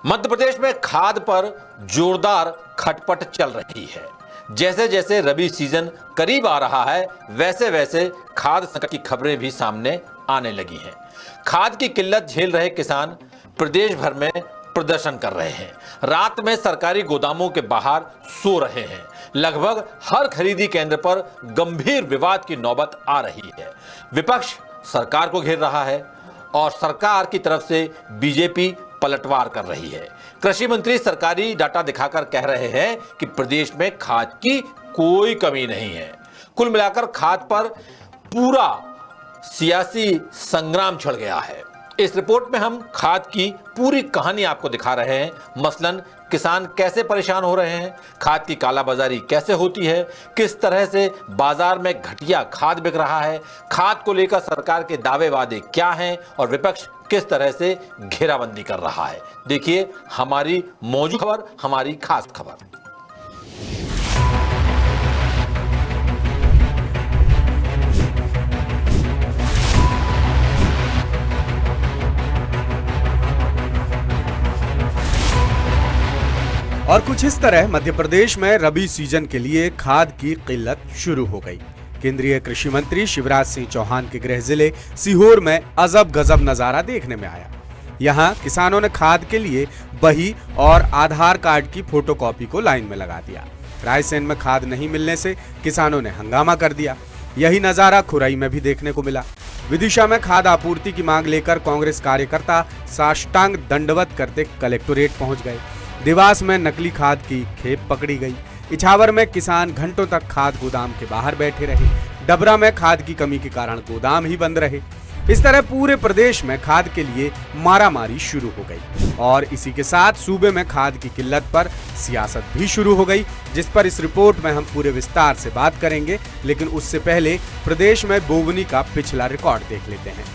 मध्य प्रदेश में खाद पर जोरदार खटपट चल रही है। जैसे जैसे रबी सीजन करीब आ रहा है, वैसे वैसे खाद संकट की खबरें भी सामने आने लगी हैं। खाद की किल्लत झेल रहे किसान प्रदेश भर में प्रदर्शन कर रहे हैं। रात में सरकारी गोदामों के बाहर सो रहे हैं। लगभग हर खरीदी केंद्र पर गंभीर विवाद की नौबत आ रही है। विपक्ष सरकार को घेर रहा है और सरकार की तरफ से बीजेपी पलटवार कर रही है। कृषि मंत्री सरकारी डाटा दिखाकर कह रहे हैं कि प्रदेश में खाद की कोई कमी नहीं है। कुल मिलाकर खाद पर पूरा सियासी संग्राम छिड़ गया है। इस रिपोर्ट में हम खाद की पूरी कहानी आपको दिखा रहे हैं। मसलन किसान कैसे परेशान हो रहे हैं, खाद की कालाबाजारी कैसे होती है, किस तरह से बाजार में घटिया खाद बिक रहा है, खाद को लेकर सरकार के दावे वादे क्या हैं और विपक्ष किस तरह से घेराबंदी कर रहा है। देखिए हमारी मौजूदा खबर, हमारी खास खबर। और कुछ इस तरह मध्य प्रदेश में रबी सीजन के लिए खाद की किल्लत शुरू हो गई। केंद्रीय कृषि मंत्री शिवराज सिंह चौहान के गृह जिले सीहोर में अजब गजब नजारा देखने में आया। यहां किसानों ने खाद के लिए बही और आधार कार्ड की फोटोकॉपी को लाइन में लगा दिया। रायसेन में खाद नहीं मिलने से किसानों ने हंगामा कर दिया। यही नजारा खुरई में भी देखने को मिला। विदिशा में खाद आपूर्ति की मांग लेकर कांग्रेस कार्यकर्ता साष्टांग दंडवत करते कलेक्टोरेट पहुंच गए। देवास में नकली खाद की खेप पकड़ी गई। इछावर में किसान घंटों तक खाद गोदाम के बाहर बैठे रहे। डबरा में खाद की कमी के कारण गोदाम ही बंद रहे। इस तरह पूरे प्रदेश में खाद के लिए मारामारी शुरू हो गई और इसी के साथ सूबे में खाद की किल्लत पर सियासत भी शुरू हो गई, जिस पर इस रिपोर्ट में हम पूरे विस्तार से बात करेंगे। लेकिन उससे पहले प्रदेश में बोवनी का पिछला रिकॉर्ड देख लेते हैं।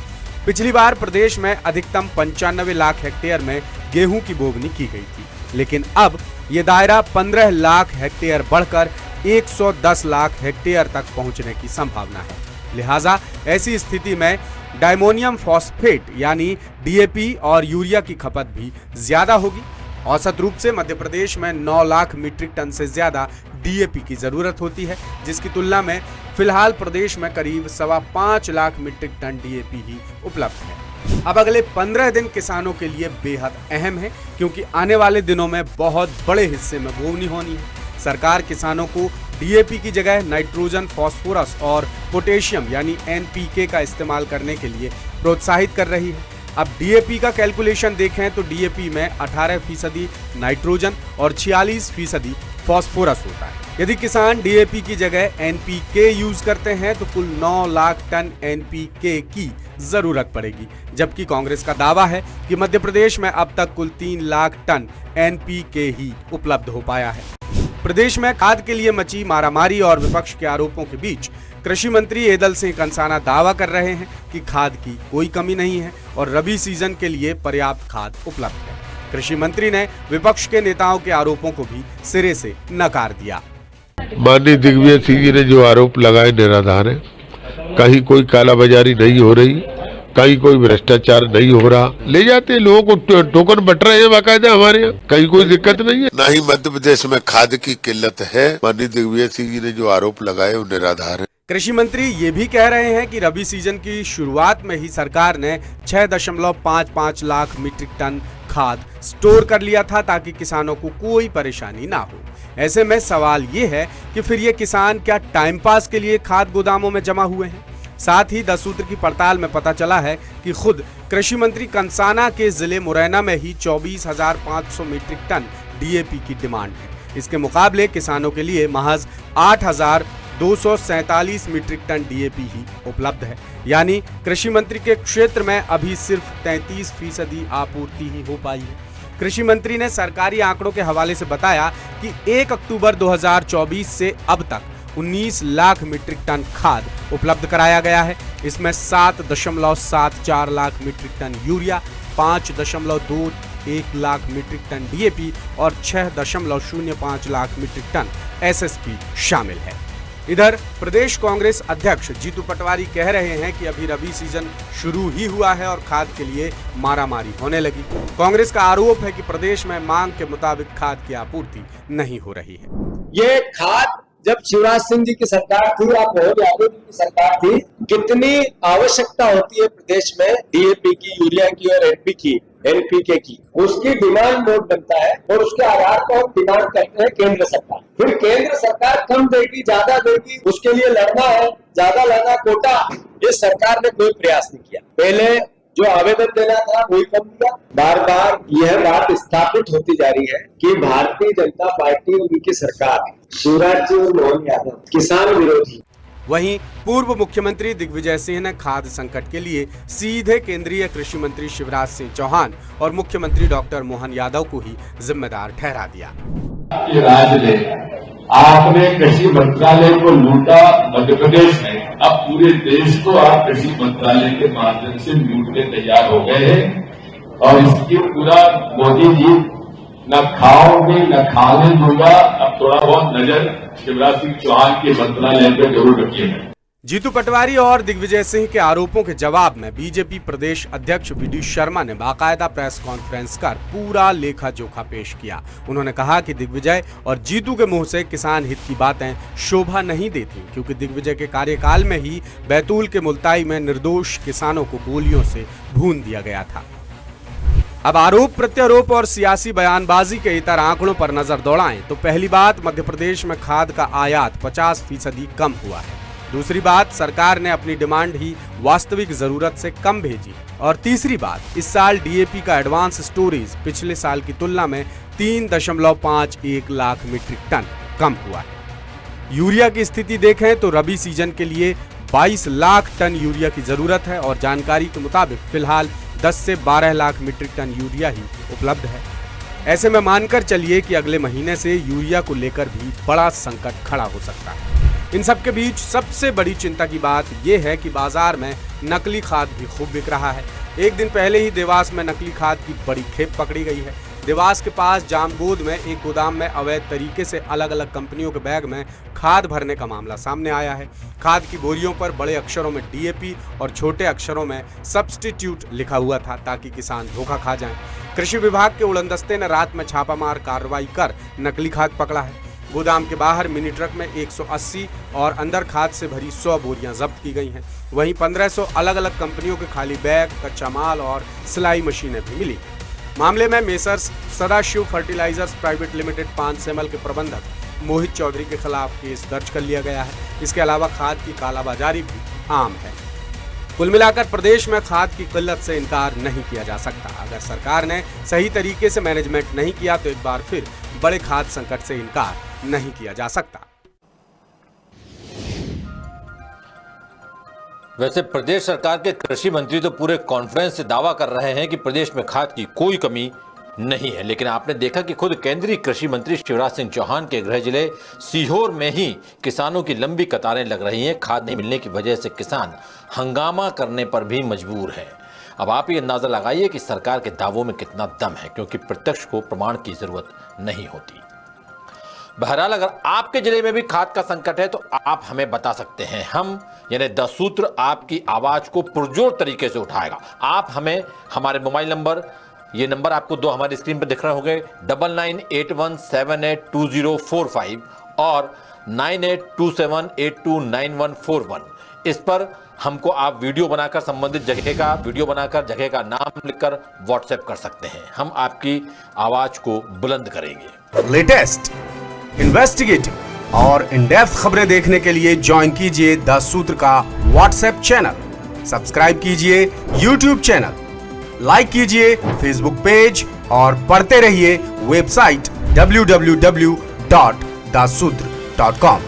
पिछली बार प्रदेश में अधिकतम 95 लाख हेक्टेयर में गेहूं की बोवनी की गई थी, लेकिन अब ये दायरा 15 लाख हेक्टेयर बढ़कर 110 लाख हेक्टेयर तक पहुंचने की संभावना है। लिहाजा ऐसी स्थिति में डायमोनियम फॉस्फेट यानी डीएपी और यूरिया की खपत भी ज्यादा होगी। औसत रूप से मध्य प्रदेश में 9 लाख मीट्रिक टन से ज्यादा डीएपी की जरूरत होती है, जिसकी तुलना में फिलहाल प्रदेश में करीब 5.25 लाख मीट्रिक टन डीएपी ही उपलब्ध है। अब अगले 15 दिन किसानों के लिए बेहद अहम है, क्योंकि आने वाले दिनों में बहुत बड़े हिस्से में बोवनी होनी है। सरकार किसानों को डीएपी की जगह नाइट्रोजन, फास्फोरस और पोटेशियम यानी एनपीके का इस्तेमाल करने के लिए प्रोत्साहित कर रही है। अब डीएपी का कैलकुलेशन देखें तो डीएपी में 18% नाइट्रोजन और 46% फास्फोरस होता है। यदि किसान डीएपी की जगह एनपीके यूज करते हैं तो कुल 9 लाख टन एनपीके की जरूरत पड़ेगी, जबकि कांग्रेस का दावा है कि मध्य प्रदेश में अब तक कुल 3 लाख टन एनपीके ही उपलब्ध हो पाया है। प्रदेश में खाद के लिए मची मारामारी और विपक्ष के आरोपों के बीच कृषि मंत्री एदल सिंह कंसाना दावा कर रहे हैं कि खाद की कोई कमी नहीं है और रबी सीजन के लिए पर्याप्त खाद उपलब्ध है। कृषि मंत्री ने विपक्ष के नेताओं के आरोपों को भी सिरे से नकार दिया। माननीय दिग्विजय सिंह जी ने जो आरोप लगाए निराधार है। कहीं कोई कालाबाजारी नहीं हो रही, कहीं कोई भ्रष्टाचार नहीं हो रहा। ले जाते लोगों को टोकन बट रहे हैं बाकायदा हमारे यहाँ, कहीं कोई दिक्कत नहीं है। ना ही मध्य प्रदेश में खाद की किल्लत है। माननीय दिग्विजय सिंह जी ने जो आरोप लगाए वो निराधार है। कृषि मंत्री ये भी कह रहे हैं कि रबी सीजन की शुरुआत में ही सरकार ने 6.55 लाख मीट्रिक टन खाद स्टोर कर लिया था ताकि किसानों को कोई परेशानी ना हो। ऐसे में सवाल ये है कि फिर ये किसान क्या टाइम पास के लिए खाद गोदामों में जमा हुए हैं? साथ ही 10 सूत्र की पड़ताल में पता चला है कि खुद कृषि मंत्री कंसाना के जिले मुरैना में ही 24,500 मीट्रिक टन डीएपी की डिमांड है। इसके मुकाबले किसानों के लिए महज 8,247 मीट्रिक टन डीएपी ही उपलब्ध है। यानी कृषि मंत्री के क्षेत्र में अभी सिर्फ 33% आपूर्ति ही हो पाई है। कृषि मंत्री ने सरकारी आंकड़ों के हवाले से बताया कि 1 अक्टूबर 2024 से अब तक 19 लाख मीट्रिक टन खाद उपलब्ध कराया गया है। इसमें 7.74 lakh metric tonne urea, 5.21 lakh metric tonne DAP और 6.05 लाख मीट्रिक टन एसएसपी शामिल है। इधर प्रदेश कांग्रेस अध्यक्ष जीतू पटवारी कह रहे हैं कि अभी रबी सीजन शुरू ही हुआ है और खाद के लिए मारामारी होने लगी। कांग्रेस का आरोप है कि प्रदेश में मांग के मुताबिक खाद की आपूर्ति नहीं हो रही है। ये खाद जब शिवराज सिंह जी की सरकार थी या मोहन यादव जी की सरकार थी, कितनी आवश्यकता होती है प्रदेश में डीएपी की, यूरिया की और एनपी की, एनपीके की, उसकी डिमांड नोट बनता है और उसके आधार पर हम डिमांड करते हैं केंद्र सरकार। फिर केंद्र सरकार कम देगी, ज्यादा देगी, उसके लिए लड़ना है, ज्यादा लाना कोटा, ये सरकार ने कोई प्रयास नहीं किया। पहले जो आवेदन देना था वही कम दिया। बार बार यह बात स्थापित होती जा रही है कि भारतीय जनता पार्टी और उनकी सरकार शिवराज जी और मोहन यादव किसान विरोधी। वहीं पूर्व मुख्यमंत्री दिग्विजय सिंह ने खाद्य संकट के लिए सीधे केंद्रीय कृषि मंत्री शिवराज सिंह चौहान और मुख्यमंत्री डॉक्टर मोहन यादव को ही जिम्मेदार ठहरा दिया। ये राज्य ने आपने कृषि मंत्रालय को लूटा मध्य प्रदेश में, अब पूरे देश को आप कृषि मंत्रालय के माध्यम से लूटने तैयार हो गए हैं और इसकी पूरा मोदी जी न खाओगे न खाने दूंगा। अब थोड़ा बहुत नजर शिवराज सिंह चौहान के मंत्रालय पे जरूर रखिएगा। जीतू पटवारी और दिग्विजय सिंह के आरोपों के जवाब में बीजेपी प्रदेश अध्यक्ष वी.डी. शर्मा ने बाकायदा प्रेस कॉन्फ्रेंस कर पूरा लेखा जोखा पेश किया। उन्होंने कहा कि दिग्विजय और जीतू के मुंह से किसान हित की बातें शोभा नहीं देती, क्योंकि दिग्विजय के कार्यकाल में ही बैतूल के मुल्ताई में निर्दोष किसानों को गोलियों से भून दिया गया था। अब आरोप प्रत्यारोप और सियासी बयानबाजी के इतर आंकड़ों पर नजर दौड़ाएं तो पहली बात, मध्य प्रदेश में खाद का आयात 50% कम हुआ है। दूसरी बात, सरकार ने अपनी डिमांड ही वास्तविक जरूरत से कम भेजी। और तीसरी बात, इस साल डीएपी का एडवांस स्टोरेज पिछले साल की तुलना में 3.51 लाख मीट्रिक टन कम हुआ है। यूरिया की स्थिति देखें तो रबी सीजन के लिए 22 लाख टन यूरिया की जरूरत है और जानकारी के मुताबिक फिलहाल 10 से 12 लाख मीट्रिक टन यूरिया ही उपलब्ध है। ऐसे में मानकर चलिए कि अगले महीने से यूरिया को लेकर भी बड़ा संकट खड़ा हो सकता है। इन सब के बीच सबसे बड़ी चिंता की बात यह है कि बाजार में नकली खाद भी खूब बिक रहा है। एक दिन पहले ही देवास में नकली खाद की बड़ी खेप पकड़ी गई है। देवास के पास जामगोद में एक गोदाम में अवैध तरीके से अलग अलग कंपनियों के बैग में खाद भरने का मामला सामने आया है। खाद की बोरियों पर बड़े अक्षरों में डीएपी और छोटे अक्षरों में सब्स्टिट्यूट लिखा हुआ था ताकि किसान धोखा खा जाएं। कृषि विभाग के उड़नदस्ते ने रात में छापामार कार्रवाई कर नकली खाद पकड़ा है। गोदाम के बाहर मिनी ट्रक में 180 और अंदर खाद से भरी 100 बोरियां जब्त की गई हैं। वहीं 1500 अलग अलग कंपनियों के खाली बैग, कच्चा माल और सिलाई मशीनें भी मिली। मामले में Messrs Sadashiv fertilisers private limited 5 सेमल के प्रबंधक मोहित चौधरी के खिलाफ केस दर्ज कर लिया गया है। इसके अलावा खाद की कालाबाजारी भी आम है। कुल मिलाकर प्रदेश में खाद की किल्लत से इनकार नहीं किया जा सकता। अगर सरकार ने सही तरीके से मैनेजमेंट नहीं किया तो एक बार फिर बड़े खाद संकट से इनकार नहीं किया जा सकता। वैसे प्रदेश सरकार के कृषि मंत्री तो पूरे कॉन्फ्रेंस से दावा कर रहे हैं कि प्रदेश में खाद की कोई कमी नहीं है, लेकिन आपने देखा कि खुद केंद्रीय कृषि मंत्री शिवराज सिंह चौहान के गृह जिले सीहोर में ही किसानों की लंबी कतारें लग रही हैं। खाद नहीं मिलने की वजह से किसान हंगामा करने पर भी मजबूर है। अब आप ये अंदाजा लगाइए कि सरकार के दावों में कितना दम है, क्योंकि प्रत्यक्ष को प्रमाण की जरूरत नहीं होती। बहरहाल अगर आपके जिले में भी खाद का संकट है तो आप हमें बता सकते हैं। हम यानी 10 सूत्र आपकी आवाज को पुरजोर तरीके से उठाएगा। आप हमें हमारे मोबाइल नंबर, ये नंबर आपको 2 हमारी स्क्रीन पर दिख रहे होंगे, 9981782045 और 9827829141, इस पर हमको आप वीडियो बनाकर संबंधित जगह का नाम लिखकर व्हाट्सएप कर सकते हैं। हम आपकी आवाज को बुलंद करेंगे। लेटेस्ट, इन्वेस्टिगेटिव और इन डेप्थ खबरें देखने के लिए ज्वाइन कीजिए 10 सूत्र का व्हाट्सएप चैनल, सब्सक्राइब कीजिए यूट्यूब चैनल, लाइक कीजिए फेसबुक पेज और पढ़ते रहिए वेबसाइट www.dasudr.com।